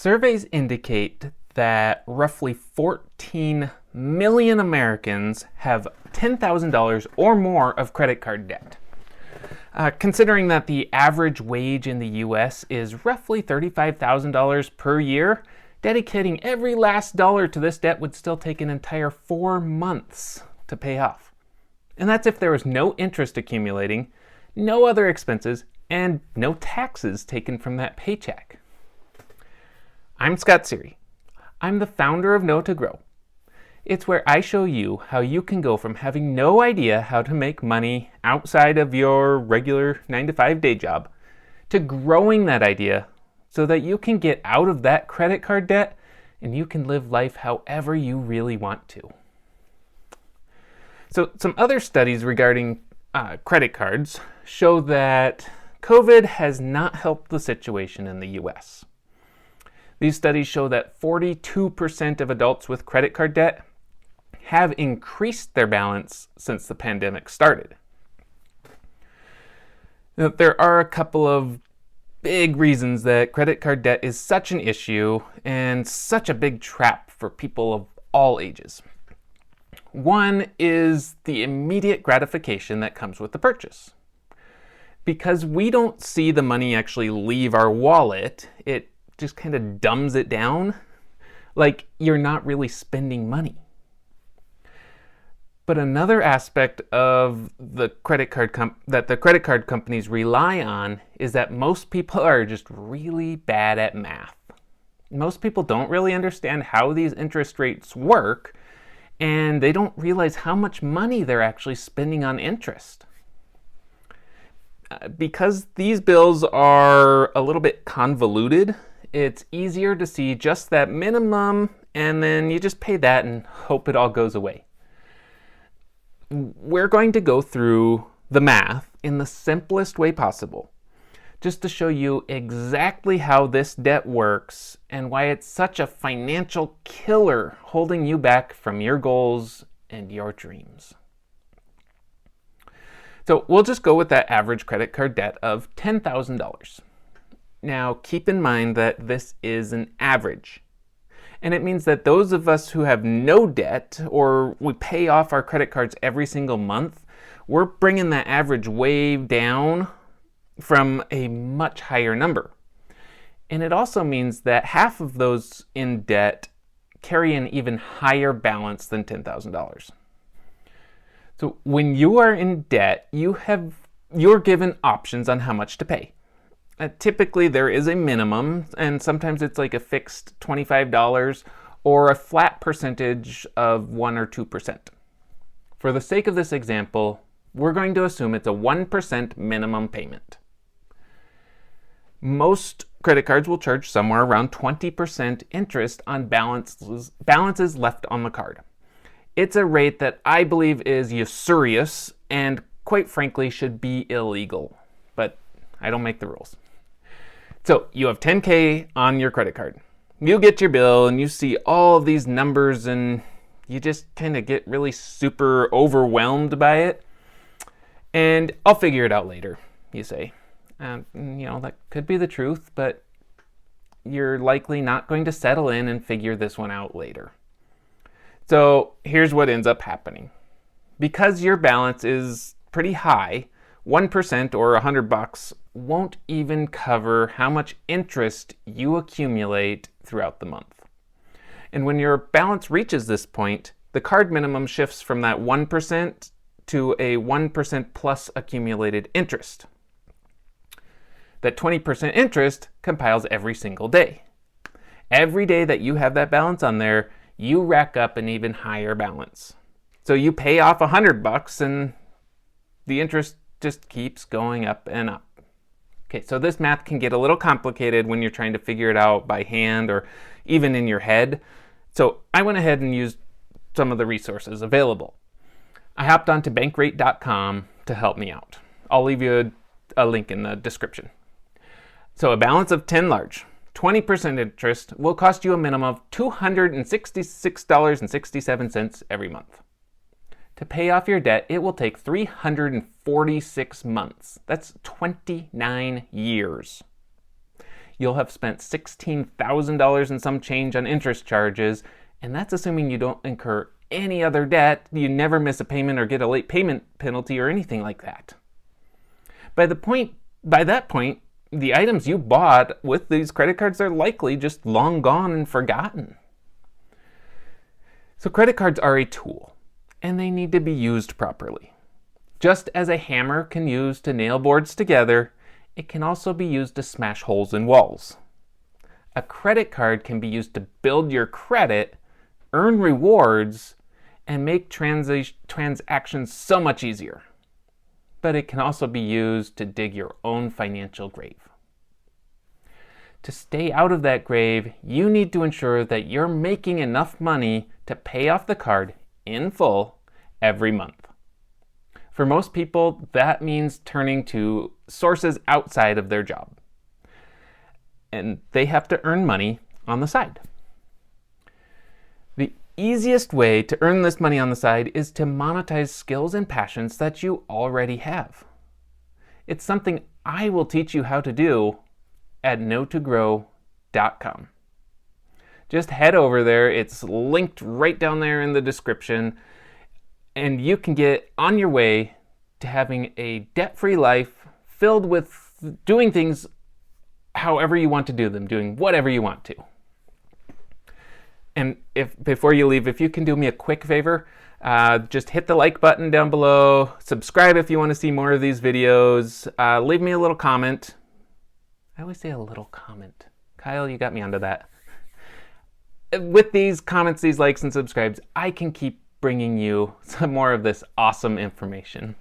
Surveys indicate that roughly 14 million Americans have $10,000 or more of credit card debt. Considering that the average wage in the US is roughly $35,000 per year, dedicating every last dollar to this debt would still take an entire 4 months to pay off. And that's if there was no interest accumulating, no other expenses, and no taxes taken from that paycheck. I'm Scott Sery. I'm the founder of Know to Grow. It's where I show you how you can go from having no idea how to make money outside of your regular 9-to-5 day job to growing that idea so that you can get out of that credit card debt and you can live life however you really want to. So some other studies regarding credit cards show that COVID has not helped the situation in the US. These studies show that 42% of adults with credit card debt have increased their balance since the pandemic started. Now, there are a couple of big reasons that credit card debt is such an issue and such a big trap for people of all ages. One is the immediate gratification that comes with the purchase. Because we don't see the money actually leave our wallet, it just kind of dumbs it down, like you're not really spending money. But another aspect of the credit card that the credit card companies rely on is that most people are just really bad at math. Most people don't really understand how these interest rates work, and they don't realize how much money they're actually spending on interest. Because these bills are a little bit convoluted, it's easier to see just that minimum, and then you just pay that and hope it all goes away. We're going to go through the math in the simplest way possible, just to show you exactly how this debt works and why it's such a financial killer holding you back from your goals and your dreams. So we'll just go with that average credit card debt of $10,000. Now, keep in mind that this is an average. And it means that those of us who have no debt or we pay off our credit cards every single month, we're bringing that average way down from a much higher number. And it also means that half of those in debt carry an even higher balance than $10,000. So when you are in debt, you're given options on how much to pay. Typically, there is a minimum, and sometimes it's like a fixed $25 or a flat percentage of 1 or 2%. For the sake of this example, we're going to assume it's a 1% minimum payment. Most credit cards will charge somewhere around 20% interest on balances left on the card. It's a rate that I believe is usurious and, quite frankly, should be illegal, but I don't make the rules. So you have $10K on your credit card. You get your bill and you see all of these numbers and you just kind of get really super overwhelmed by it. And I'll figure it out later, you say. That could be the truth, but you're likely not going to settle in and figure this one out later. So here's what ends up happening. Because your balance is pretty high, 1% or $100 won't even cover how much interest you accumulate throughout the month. And when your balance reaches this point, the card minimum shifts from that 1% to a 1% plus accumulated interest. That 20% interest compiles every single day. Every day that you have that balance on there, you rack up an even higher balance. So you pay off $100 and the interest just keeps going up and up. Okay, so this math can get a little complicated when you're trying to figure it out by hand or even in your head. So I went ahead and used some of the resources available. I hopped onto bankrate.com to help me out. I'll leave you a link in the description. So a balance of 10 large, 20% interest will cost you a minimum of $266.67 every month. To pay off your debt, it will take 346 months. That's 29 years. you'll have spent $16,000 and some change on interest charges, and that's assuming you don't incur any other debt, you never miss a payment or get a late payment penalty or anything like that. By that point, the items you bought with these credit cards are likely just long gone and forgotten. So credit cards are a tool, and they need to be used properly. Just as a hammer can be used to nail boards together, it can also be used to smash holes in walls. A credit card can be used to build your credit, earn rewards, and make transactions so much easier. But it can also be used to dig your own financial grave. To stay out of that grave, you need to ensure that you're making enough money to pay off the card in full every month. For most people, that means turning to sources outside of their job. And they have to earn money on the side. The easiest way to earn this money on the side is to monetize skills and passions that you already have. It's something I will teach you how to do at knowtogrow.com. Just head over there. It's linked right down there in the description, and you can get on your way to having a debt-free life filled with doing things however you want to do them, doing whatever you want to. And before you leave, if you can do me a quick favor, just hit the like button down below, subscribe if you want to see more of these videos, leave me a little comment. I always say a little comment. Kyle, you got me onto that. With these comments, these likes, and subscribes, I can keep bringing you some more of this awesome information.